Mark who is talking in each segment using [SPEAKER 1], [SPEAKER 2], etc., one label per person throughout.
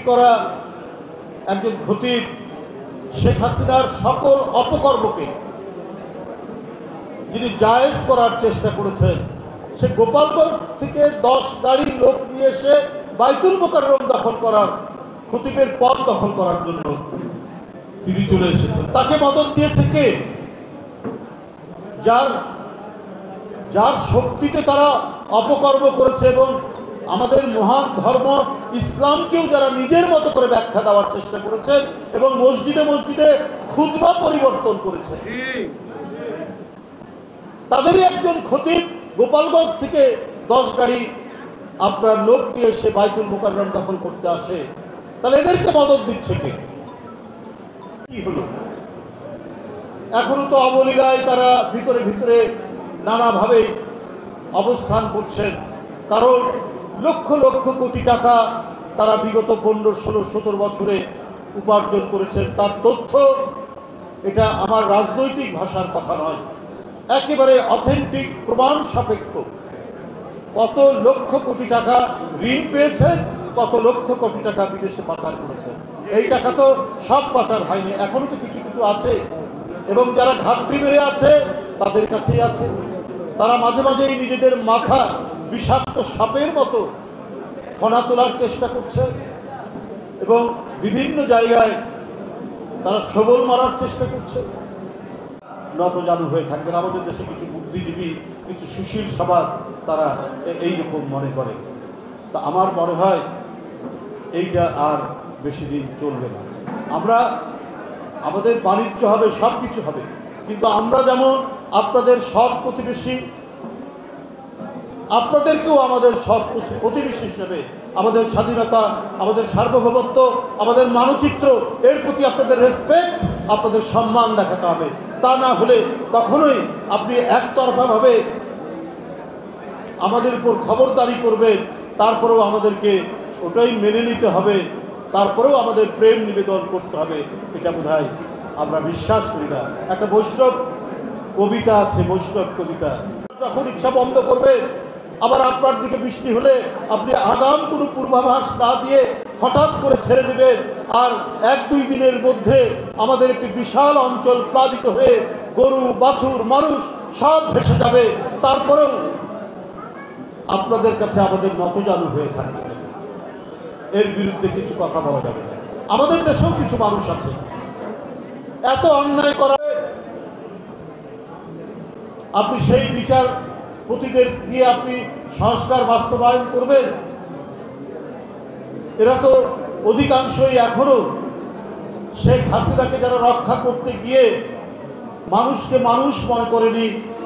[SPEAKER 1] করা একজন খতিব শেখ হাসিনার সকল অপকর্মকে যিনি জায়েজ করার চেষ্টা করেছেন, সে গোপালগঞ্জ থেকে 10 গাড়ির লোক নিয়ে এসে বাইতুল মোকাররম দখল করার, খতিবের পদ দখল করার জন্য তিনি চলে এসেছেন। তাকে মদত দিয়েছে কে? যার শক্তিতে তারা অপকর্ম করেছে এবং আমাদের মহান ধর্ম ইসলামকেও যারা নিজের মতো করে ব্যাখ্যা দেওয়ার চেষ্টা করেছেন এবং মসজিদে মসজিদে খুতবা পরিবর্তন করেছে, তাদেরই একজন খতিব গোপালগঞ্জ থেকে 10 গাড়ি আপনার লোক নিয়ে এসে বাইতুল মোকাররম দখল করতে আসে। তাহলে এদেরকে মদত দিচ্ছে কে? কি হলো? এখনো তো অবলীলায় তারা ভিতরে ভিতরে নানাভাবে অবস্থান করছেন, কারণ লক্ষ লক্ষ কোটি টাকা তারা বিগত 15, 16, 17 বছরে উপার্জন করেছেন। তার তথ্য, এটা আমার রাজনৈতিক ভাষার কথা নয়, একেবারে অথেন্টিক প্রমাণ সাপেক্ষ। কত লক্ষ কোটি টাকা ঋণ পেয়েছেন, কত লক্ষ কোটি টাকা বিদেশে পাচার করেছেন। এই টাকা তো সব পাচার হয়নি, এখনো তো কিছু কিছু আছে, এবং যারা ঘাটতি মেরে আছে তাদের কাছেই আছে। তারা মাঝে মাঝেই নিজেদের মাথা বিষাক্ত সাপের মতো ফনা তোলার চেষ্টা করছে এবং বিভিন্ন জায়গায় তারা সবল মারার চেষ্টা করছে। নতজানু হয়ে থাকবেন। আমাদের দেশে কিছু বুদ্ধিজীবী, কিছু সুশীল সমাজ তারা এইরকম মনে করে। তা আমার মনে হয় এইটা আর বেশি দিন চলবে না। আমাদের বাণিজ্য হবে, সব কিছু হবে, কিন্তু আমরা যেমন আপনাদের সৎ প্রতিবেশী, আপনাদেরকেও আমাদের সৎ প্রতিবেশী হিসেবে আমাদের স্বাধীনতা, আমাদের সার্বভৌমত্ব, আমাদের মানচিত্র, এর প্রতি আপনাদের রেসপেক্ট, আপনাদের সম্মান দেখাতে হবে। তা না হলে কখনোই আপনি একতরফাভাবে আমাদের উপর খবরদারি করবেন, তারপরেও আমাদেরকে ওটাই মেনে নিতে হবে, তারপরেও আমাদের প্রেম নিবেদন করতে হবে, এটা বোধহয় আমরা বিশ্বাস করি না। একটা বৈষ্ণব কবিতা আছে, বৈষ্ণব কবিতা, যখন ইচ্ছা বন্ধ করবে, আবার আপনার দিকে বৃষ্টি হলে আপনি আগাম কোনো পূর্বাভাস না দিয়ে হঠাৎ করে ছেড়ে দেবেন, আর 1-2 দিনের মধ্যে আমাদের একটি বিশাল অঞ্চল প্লাবিত হয়ে গরু, বাছুর, মানুষ সব ভেসে যাবে। তারপরেও আপনাদের কাছে আমাদের নতজানু হয়ে থাকবে, এর বিরুদ্ধে কিছু কথা বলা যাবে না। আমাদের দেশেও কিছু মানুষ আছে এত অন্যায় করা, আপনি সেই বিচারপতিদের দিয়ে আপনি সংস্কার বাস্তবায়ন করবেন? এরা তো অধিকাংশই এখনো শেখ হাসিনাকে যারা রক্ষা করতে গিয়ে মানুষকে মানুষ মনে করেনি,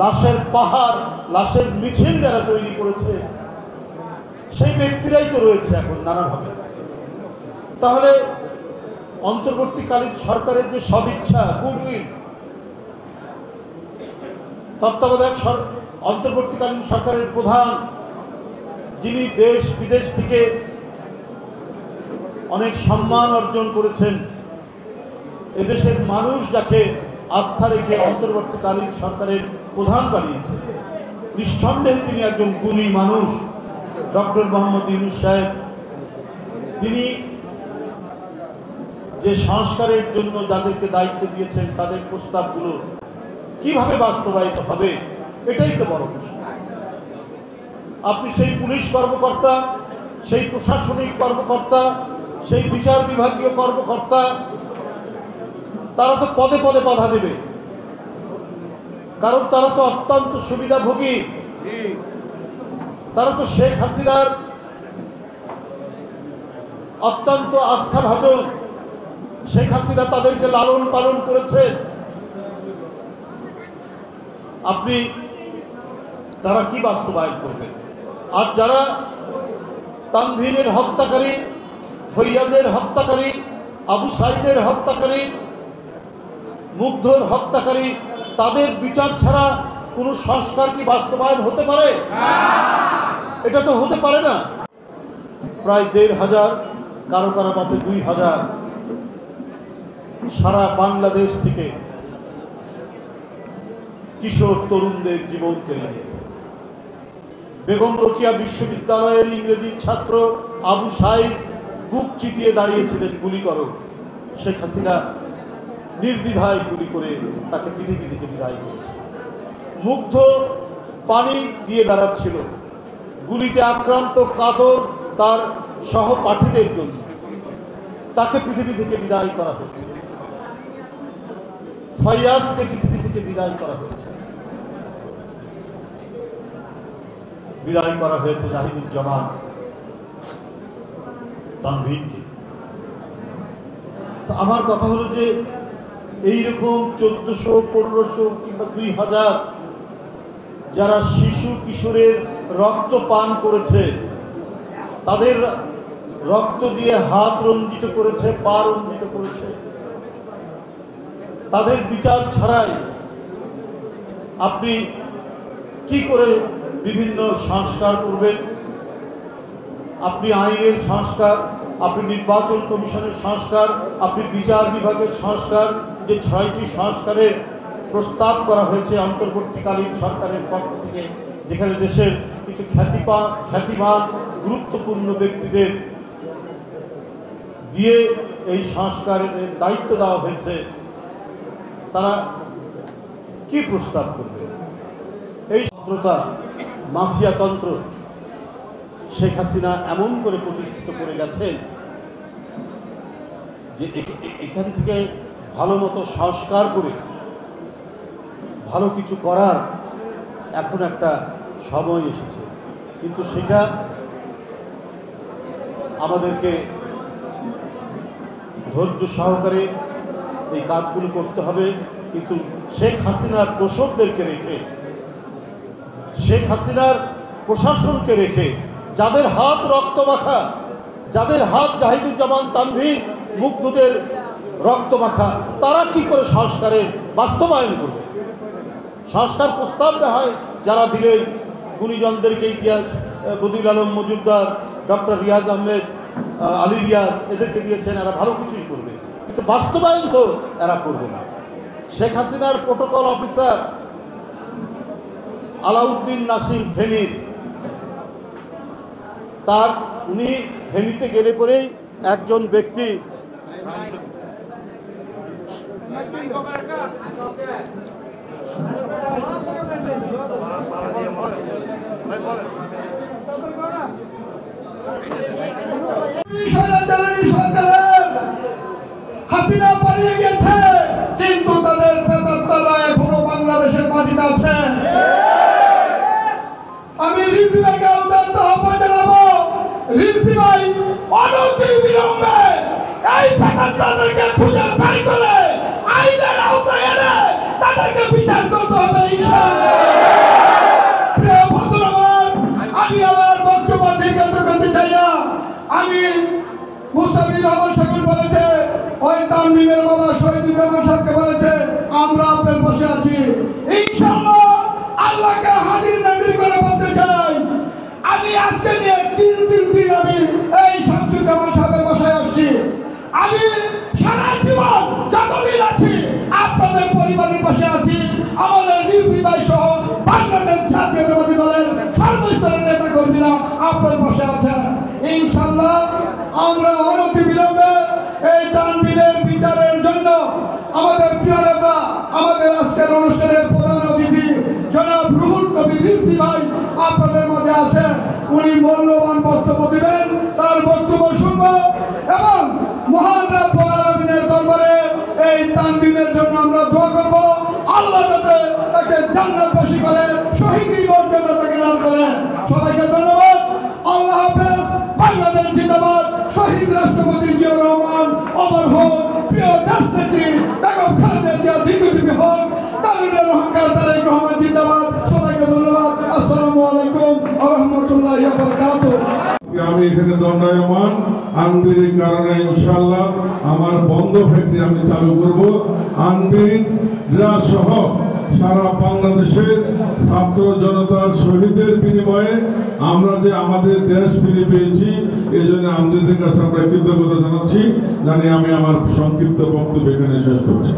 [SPEAKER 1] লাশের পাহাড়, লাশের মিছিল যারা তৈরি করেছে, সেই ব্যক্তিরাই তো রয়েছে এখন নানাভাবে। তাহলে অন্তর্বর্তীকালীন সরকারের যে সদিচ্ছা, গুডউইল, তত্ত্বাবধায়ক অন্তর্বর্তীকালীন সরকারের প্রধান, যিনি দেশ বিদেশ থেকে অনেক সম্মান অর্জন করেছেন, এদেশের মানুষ যাকে আস্থা রেখে অন্তর্বর্তীকালীন সরকারের প্রধান বানিয়েছে, নিঃসন্দেহে তিনি একজন গুণী মানুষ, ডক্টর মোহাম্মদ ইউনূস সাহেব। তিনি যে সংস্কারের জন্য যাদেরকে দায়িত্ব দিয়েছেন, তাদের প্রস্তাবগুলো কিভাবে বাস্তবায়িত হবে, এটাই তো বড় প্রশ্ন। আপনি সেই পুলিশ কর্মকর্তা, সেই প্রশাসনিক কর্মকর্তা, সেই বিচার বিভাগীয় কর্মকর্তা, তারা তো পদে পদে বাধা দেবে, কারণ তারা তো অত্যন্ত সুবিধাভোগী, তারা তো শেখ হাসিনার অত্যন্ত আস্থাভাজন। শেখ হাসিনা তাদেরকে লালন পালন করেছে। আপনি তারা কি বাস্তবায়ন করবেন? আর যারা তানভীরের হত্যাকারী, ফৈয়াদের হত্যাকারী, আবু সাইদের হত্যাকারী, মুগ্ধর হত্যাকারী, তাদের বিচার ছাড়া কোনো সংস্কার কি বাস্তবায়ন হতে পারে? এটা তো হতে পারে না। প্রায় 1,500, কারো কারো মতে 2,000 সারা বাংলাদেশ থেকে কিশোর তরুণদের জীবন কেড়ে নিয়েছে। বেগম রোকেয়া বিশ্ববিদ্যালয়ের ইংরেজি ছাত্র আবু সাইদ বুক চিতিয়ে দাঁড়িয়েছিলেন গুলি করো, শেখ হাসিনা নির্দ্বিধায় গুলি করে তাকে পৃথিবী থেকে বিদায় করেছে। মুগ্ধ পানি দিয়ে বেড়াচ্ছিল গুলিতে আক্রান্ত কাতর তার সহপাঠীদের জন্য, তাকে পৃথিবী থেকে বিদায় করা হয়েছে। ফাইয়াজকে পৃথিবী থেকে বিদায় করা হয়েছে, বিদায় করা হয়েছে জাহিদুজ্জামান তানভীরকে। তো আমার কথা হলো যে এইরকম 1400, 1500 কিংবা 2000 যারা শিশু কিশোরের রক্ত পান করেছে, তাদের রক্ত দিয়ে হাত রঞ্জিত করেছে, পা রঞ্জিত করেছে, তাদের বিচার ছাড়াই আপনি কি করে বিভিন্ন সংস্কার করবেন? আপনি আইনের সংস্কার, আপনি নির্বাচন কমিশনের সংস্কার, আপনি বিচার বিভাগের সংস্কার, যে 6টি সংস্কারের প্রস্তাব করা হয়েছে অন্তর্বর্তীকালীন সরকারের পক্ষ থেকে, যেখানে দেশের কিছু খ্যাতিমান গুরুত্বপূর্ণ ব্যক্তিদের দিয়ে এই সংস্কারের দায়িত্ব দেওয়া হয়েছে, তারা কি প্রস্তাব করবে? এই তন্ত্রতা, মাফিয়াতন্ত্র শেখ হাসিনা এমন করে প্রতিষ্ঠিত করে গেছেন যে এখান থেকে ভালো মতো সংস্কার করে ভালো কিছু করার এখন একটা সময় এসেছে। কিন্তু সেটা আমাদেরকে ধৈর্য সহকারে এই কাজগুলো করতে হবে। কিন্তু শেখ হাসিনার দোসরদেরকে রেখে, শেখ হাসিনার প্রশাসনকে রেখে, যাদের হাত রক্ত মাখা, যাদের হাত জাহিদুজ্জামান তানভীর মুগ্ধদের রক্ত মাখা, তারা কি করে সংস্কারের বাস্তবায়ন করবে? সংস্কার প্রস্তাব না হয় যারা দিলেন, গুণীজনদেরকে ইতিহাস, বদিউল আলম মজুমদার, ডক্টর রিয়াজ আহমেদ, আলী রিয়াজ, এদেরকে দিয়েছেন, এরা ভালো কিছুই করবে, কিন্তু বাস্তবায়ন তো এরা করবে না। শেখ হাসিনার প্রোটোকল অফিসার আলাউদ্দিন নাসিম ফেনীর, তার উনি ফেনীতে গেলে পরেই একজন ব্যক্তি
[SPEAKER 2] হাসিনা পালিয়ে গেছে, কিন্তু তাদের প্রেতাত্মারা এখনো বাংলাদেশের মাটিতে আছে। আমি রিজভী ভাইকে উদাত্ত আহ্বান জানাবো, রিজভী ভাই অনতি বিলম্বে এই প্রেতাত্মাদেরকে খুঁজে বের করে আইনের আওতায় এনে তাদেরকে বিচার করতে হবে ইনশাআল্লাহ। প্রিয় বন্ধুরা, আমি আমার বক্তব্য দীর্ঘায়িত করতে চাই না। আমি মুস্তাফিজুর রহমান শাকুর বলেছে, ওই তানভীরের বাবা শহীদুজ্জামান সাহেবকে বলেছে, আমরা আপনার পাশে আছি ইনশাআল্লাহ। আল্লাহকে হাজির নাজির করে বলতে চাই, আমি আজকে নিয়ে 3 দিন আমি এই শামসুজ্জামান সাহেবের বাসায় আসছি। আমি সারা জীবন যতদিন আছি আপনাদের পরিবারের পাশে আছি। আমাদের রিজভী ভাই সহ বাংলাদেশ জাতীয়তাবাদী দলের সর্বস্তরের নেতা কর্মীরা আপনার পাশে আছে ইনশাআল্লাহ। আমরা অনতি বিলম্বে এই তানভীরের বিচারের জন্য আমাদের প্রিয় নেতা, আমাদের আজকের অনুষ্ঠানের প্রধান অতিথি জনাব রুহুল কবির রিজভী ভাই আপনাদের মাঝে আছে। উনি মূল্যবান বক্তব্য দিবেন, তার বক্তব্য শুনব এবং মহান রব্বুল আলামিনের দরবারে এই তানভীরের জন্য আমরা দোয়া করব, আল্লাহ যাতে তাকে জান্নাতবাসী করে, শহীদি মর্যাদা তাকে দান করেন। সবাইকে ধন্যবাদ। আল্লাহ হাফেজ। বাংলাদেশ জিন্দাবাদ। শহীদ রাষ্ট্রপতি জিয়াউর রহমান অমর হোক। প্রিয় দেশনেত্রী বেগম খালেদা জিয়া দীর্ঘজীবী হোক। তারুণ্যের অহংকার তারেক রহমান জিন্দাবাদ। সবাইকে ধন্যবাদ। আসসালামু আলাইকুম ওয়া রাহমাতুল্লাহি ওয়া বারাকাতুহু।
[SPEAKER 3] আমি এখানে দণ্ডায়মান আনবিরের কারণে ইনশাআল্লাহ আমার বন্ধ ফ্যাক্টরি আমি চালু করব। আনবিররা সহ সারা বাংলাদেশের ছাত্র জনতার শহীদের বিনিময়ে আমরা যে আমাদের দেশ ফিরে পেয়েছি, এই জন্য আনবিরদের কাছে আমরা কৃতজ্ঞতা জানাচ্ছি। জানি আমি আমার সংক্ষিপ্ত বক্তব্য এখানে শেষ করছি।